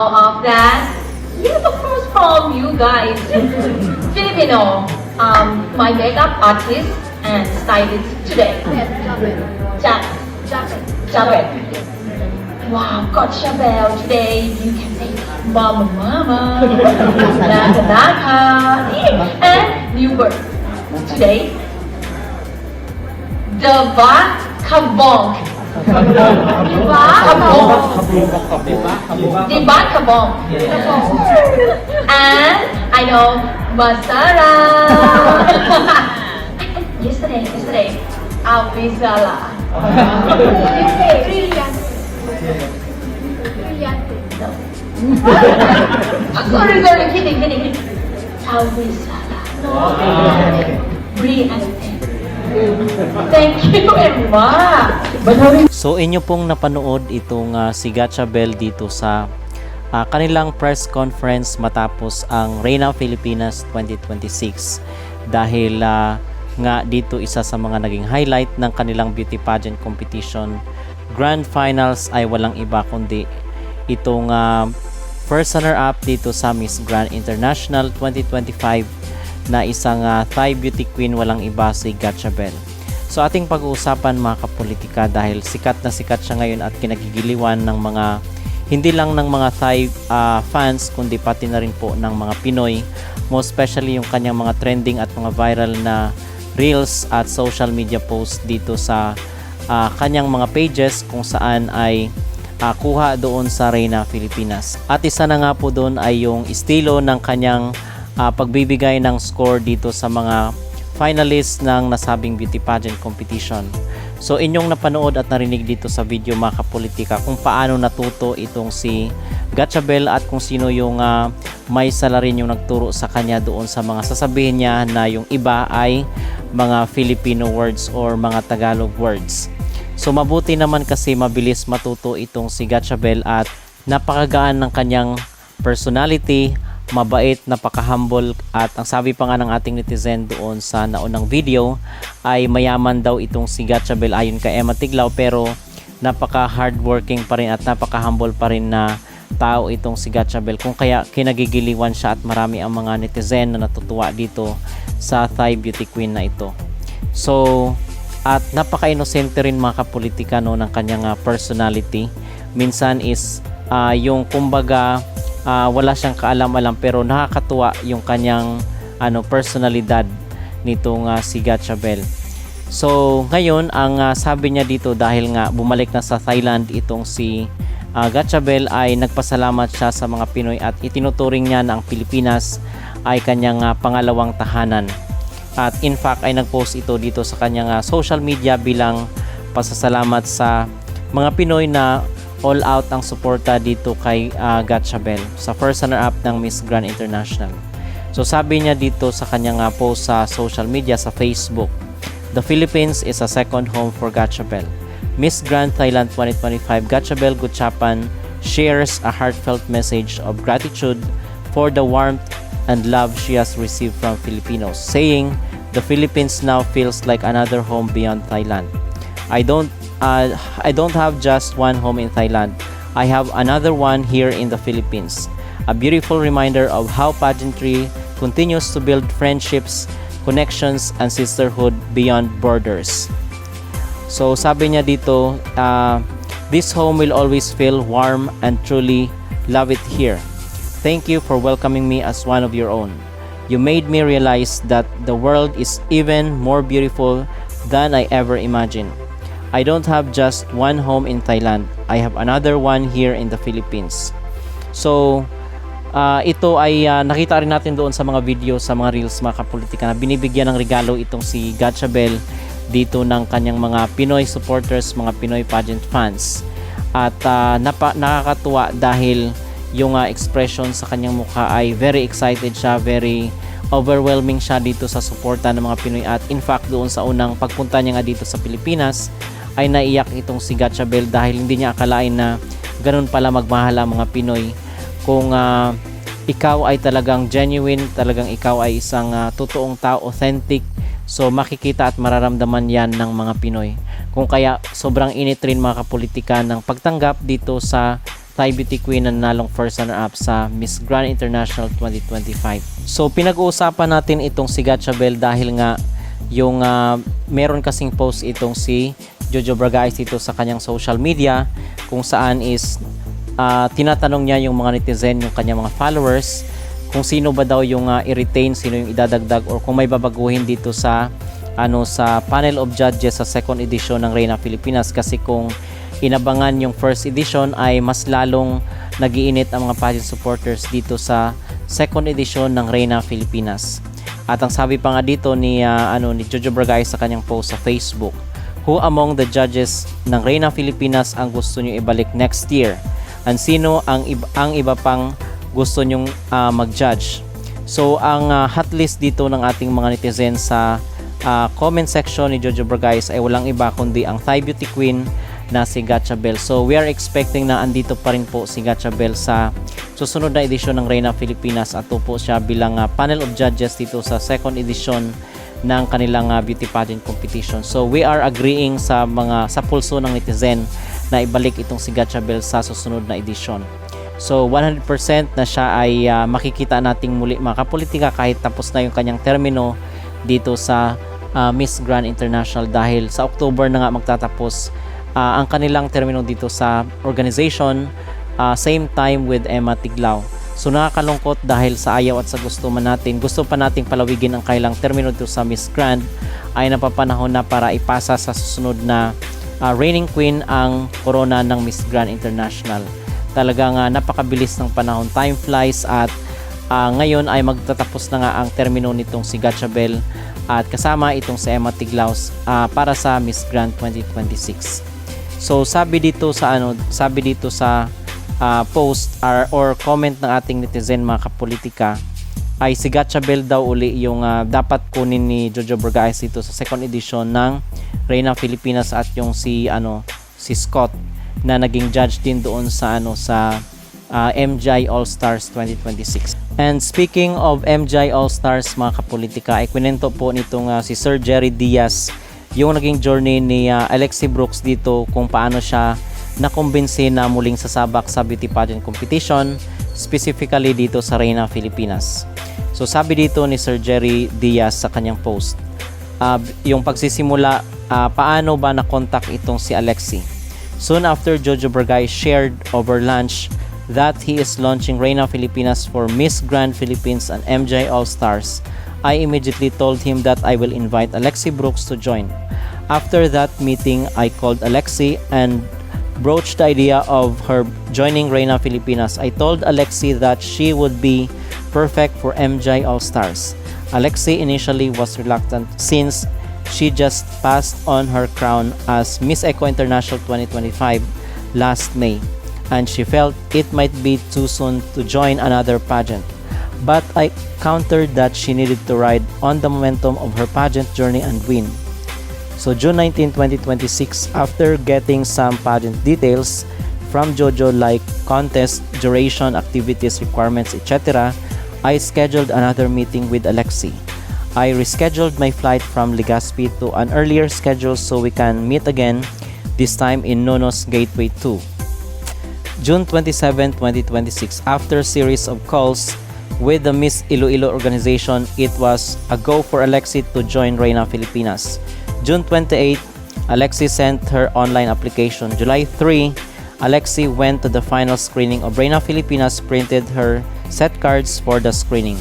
of that. Yes, of course, from you guys. Filipino, my makeup artist and stylist today. Jack. Jabet. Wow, got Chabelle today. You can say Mama Mama, Naka Naka, and New Bird. Today, Deva Kabong. Diba? Kabong. Diba Kabong. And I know Masara. yesterday, Avizala. Sorry, kidding. Avizala. Brillante. Thank you, Emma. So inyo pong napanood itong si Gatchabel dito sa kanilang press conference matapos ang Reina Filipinas 2026 dahil nga dito isa sa mga naging highlight ng kanilang beauty pageant competition grand finals ay walang iba kundi itong first runner-up dito sa Miss Grand International 2025 na isang Thai beauty queen walang iba si Gatchabel. So ating pag-uusapan mga kapolitika dahil sikat na sikat siya ngayon at kinagigiliwan ng mga hindi lang ng mga Thai fans kundi pati na rin po ng mga Pinoy, most especially yung kanyang mga trending at mga viral na reels at social media posts dito sa kanyang mga pages kung saan ay kuha doon sa Reina Filipinas. At isa na nga po doon ay yung estilo ng kanyang pagbibigay ng score dito sa mga finalists ng nasabing beauty pageant competition. So inyong napanood at narinig dito sa video mga kapolitika kung paano natuto itong si Gatchabel at kung sino yung may salarin yung nagturo sa kanya doon sa mga sasabihin niya na yung iba ay mga Filipino words or mga Tagalog words. So mabuti naman kasi mabilis matuto itong si Gatchabel at napakagaan ng kanyang personality, mabait, napaka-humble at ang sabi pa nga ng ating netizen doon sa naunang video ay mayaman daw itong si Gatchabel ayon kay Emma Tiglaw pero napaka-hardworking pa rin at napaka-humble pa rin na tao itong si Gatchabel kung kaya kinagigiliwan siya at marami ang mga netizen na natutuwa dito sa Thai beauty queen na ito. So at napaka-inosente rin mga kapolitika no, ng kanyang personality. Minsan is yung kumbaga wala siyang kaalam-alam pero nakakatuwa yung kanyang personalidad nitong si Gatchabel. So ngayon ang sabi niya dito dahil nga bumalik na sa Thailand itong si Gatchabel ay nagpasalamat siya sa mga Pinoy at itinuturing niya na ang Pilipinas ay kanyang pangalawang tahanan. At in fact ay nagpost ito dito sa kanyang social media bilang pasasalamat sa mga Pinoy na all out ang suporta dito kay Gatchabel sa first runner-up ng Miss Grand International. So sabi niya dito sa kanyang post sa social media sa Facebook, "The Philippines is a second home for Gatchabel. Miss Grand Thailand 2025 Gatchabel Gutchapan shares a heartfelt message of gratitude for the warmth and love she has received from Filipinos, saying, the Philippines now feels like another home beyond Thailand. I don't have just one home in Thailand. I have another one here in the Philippines. A beautiful reminder of how pageantry continues to build friendships, connections, and sisterhood beyond borders." So sabi niya dito, "This home will always feel warm and truly love it here. Thank you for welcoming me as one of your own. You made me realize that the world is even more beautiful than I ever imagined. I don't have just one home in Thailand. I have another one here in the Philippines." So, ito ay nakita rin natin doon sa mga video, sa mga reels mga kapolitika na binibigyan ng regalo itong si Gatchabel dito ng kanyang mga Pinoy supporters, mga Pinoy pageant fans. At nakakatuwa dahil yung expression sa kanyang mukha ay very excited siya, very overwhelming siya dito sa suporta ng mga Pinoy. At in fact doon sa unang pagpunta niya nga dito sa Pilipinas ay naiyak itong si Gatchabel dahil hindi niya akalain na ganun pala magmahal ang mga Pinoy. Kung ikaw ay talagang genuine, talagang ikaw ay isang totoong tao, authentic, so makikita at mararamdaman yan ng mga Pinoy. Kung kaya sobrang init rin mga kapolitika ng pagtanggap dito sa Thai beauty queen na nanalong first runner-up sa Miss Grand International 2025. So pinag-uusapan natin itong si Gatchabel dahil nga yung meron kasing post itong si Jojo Bragais dito sa kanyang social media kung saan is tinatanong niya yung mga netizen, yung kanyang mga followers kung sino ba daw yung i-retain, sino yung idadagdag or kung may babaguhin dito sa sa panel of judges sa second edition ng Reina Filipinas, kasi kung inabangan yung first edition ay mas lalong nagiinit ang mga pageant supporters dito sa second edition ng Reina Filipinas. At ang sabi pa nga dito ni Jojo Bragais sa kanyang post sa Facebook, who among the judges ng Reina Filipinas ang gusto niyo ibalik next year? And sino ang iba pang gusto nyong mag-judge? So ang hot list dito ng ating mga netizen sa comment section ni Jojo Bragais ay walang iba kundi ang Thai beauty queen na si Gatchabel. So we are expecting na andito pa rin po si Gatchabel sa susunod na edisyon ng Reina Filipinas at po siya bilang panel of judges dito sa second edition ng kanilang beauty pageant competition. So we are agreeing sa pulso ng netizen na ibalik itong si Gatchabel sa susunod na edisyon. So 100% na siya ay makikita nating muli mga kapolitika kahit tapos na yung kanyang termino dito sa Miss Grand International, dahil sa October na nga magtatapos ang kanilang termino dito sa organization, same time with Emma Tiglao. So nakakalungkot dahil sa ayaw at sa gusto pa nating palawigin ang kailang termino dito sa Miss Grand, ay napapanahon na para ipasa sa susunod na reigning queen ang corona ng Miss Grand International. Talagang napakabilis ng panahon, time flies, at ngayon ay magtatapos na nga ang termino nitong si Gatchabel at kasama itong si Emma Tiglao para sa Miss Grand 2026. So sabi dito sa post or comment ng ating netizen mga kapolitika ay si Gatchabel daw uli yung dapat kunin ni Jojo Bragais dito sa second edition ng Reina Filipinas, at yung si Scott na naging judge din doon sa MGI All-Stars 2026. And speaking of MGI All-Stars mga kapolitika, ay kwento po nitong si Sir Jerry Diaz yung naging journey ni Alexi Brooks dito kung paano siya nakumbinsi na muling sasabak sa beauty pageant competition, specifically dito sa Reina Filipinas. So sabi dito ni Sir Jerry Diaz sa kanyang post, yung pagsisimula, paano ba na-contact itong si Alexi? Soon after Jojo Bragais shared over lunch that he is launching Reina Filipinas for Miss Grand Philippines and MJ All-Stars, I immediately told him that I will invite Alexi Brooks to join. After that meeting, I called Alexi and broached the idea of her joining Reina Filipinas. I told Alexi that she would be perfect for MJ All-Stars. Alexi initially was reluctant since she just passed on her crown as Miss Eco International 2025 last May, and she felt it might be too soon to join another pageant. But I countered that she needed to ride on the momentum of her pageant journey and win. So June 19, 2026, after getting some pageant details from Jojo like contest, duration, activities, requirements, etc., I scheduled another meeting with Alexi. I rescheduled my flight from Legazpi to an earlier schedule so we can meet again, this time in Nonos Gateway 2. June 27, 2026, after a series of calls with the Miss Iloilo organization, it was a go for Alexi to join Reina Filipinas. June 28, Alexi sent her online application. July 3, Alexi went to the final screening of Reina Filipinas, printed her set cards for the screening.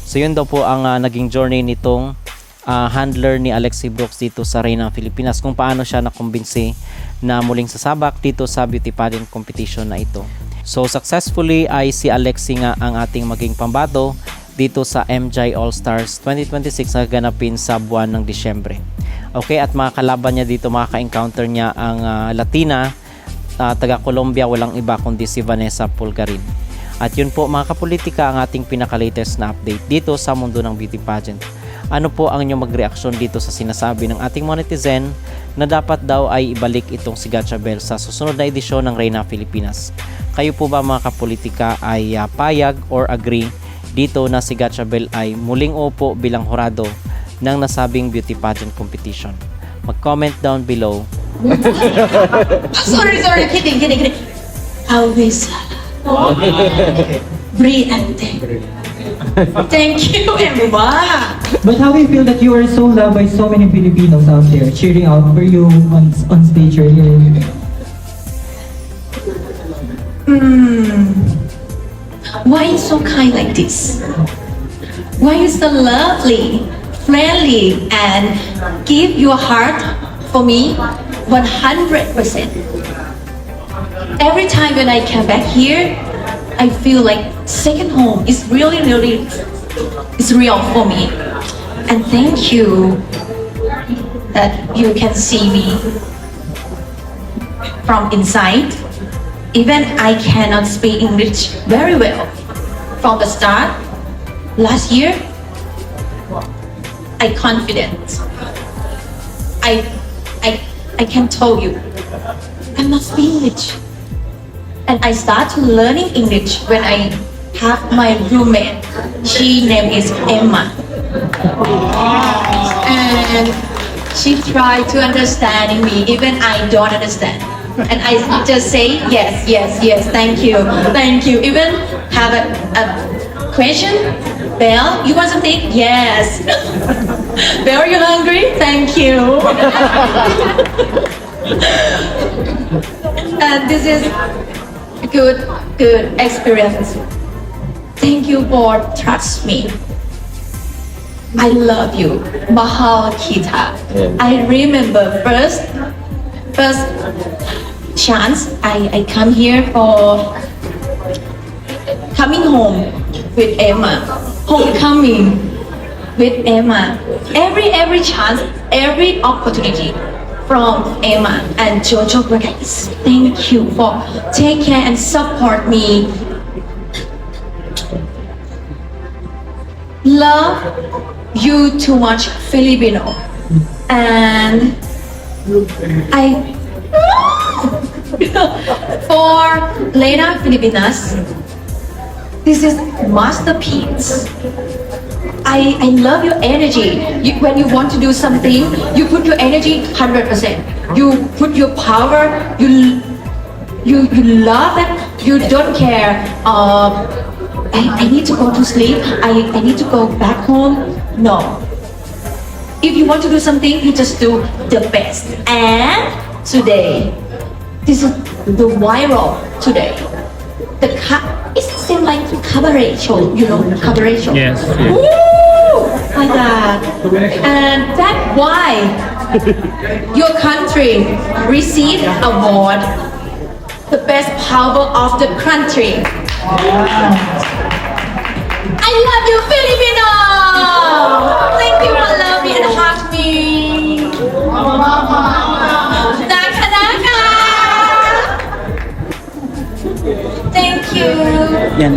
So yun daw po ang naging journey nitong handler ni Alexi Brooks dito sa Reina Filipinas, kung paano siya nakumbinsi na muling sasabak dito sa beauty pageant competition na ito. So successfully ay si Alexi nga ang ating maging pambato dito sa MJ All-Stars 2026 na gaganapin sa buwan ng Disyembre. Okay, at mga kalaban niya dito, makaka-encounter niya ang Latina, taga Colombia, walang iba kundi si Vanessa Pulgarin. At yun po mga kapolitika ang ating pinaka-latest na update dito sa mundo ng beauty pageant. Ano po ang inyong magreaksyon dito sa sinasabi ng ating mga netizen na dapat daw ay ibalik itong si Gatchabel sa susunod na edisyon ng Reina Filipinas? Kayo po ba mga kapolitika ay payag or agree dito na si Gatchabel ay muling upo bilang hurado ng nasabing beauty pageant competition? Mag-comment down below. Sorry, kidding. Awisala. Briante. Thank you, Emma. But how do you feel that you are so loved by so many Filipinos out there cheering out for you on stage earlier? Why you so kind like this? Why you so lovely, friendly, and give your heart for me 100%? Every time when I come back here, I feel like second home is really, it's real for me. And thank you that you can see me from inside. Even I cannot speak English very well. From the start, last year, I confident. I can tell you, I must speak English. And I start to learning English when I have my roommate. She name is Emma. And she tried to understand me, even I don't understand. And I just say yes, yes, yes, thank you, thank you. Even have a question? Belle, you want something? Yes. Belle, are you hungry? Thank you. And this is good experience. Thank you for trust me. I love you, Mahal Kita. I remember first chance I come here for coming home with Emma, homecoming with Emma. Every chance, every opportunity from Emma and Jojo Brigades. Thank you for take care and support me. Love you too much, Filipino. And I for Lena Filipinas, this is masterpiece. I love your energy. When you want to do something, you put your energy 100%. You put your power. You love it. You don't care. I need to go to sleep. I need to go back home. No. If you want to do something, you just do the best. And today, this is the viral today. It seems like cabaret show, you know, cabaret show. Yes. Woo! Like that. And that's why your country received award, the best power of the country. I love you, Filipino! Thank you for loving me and hug me. Naka naka! Thank you. Yan.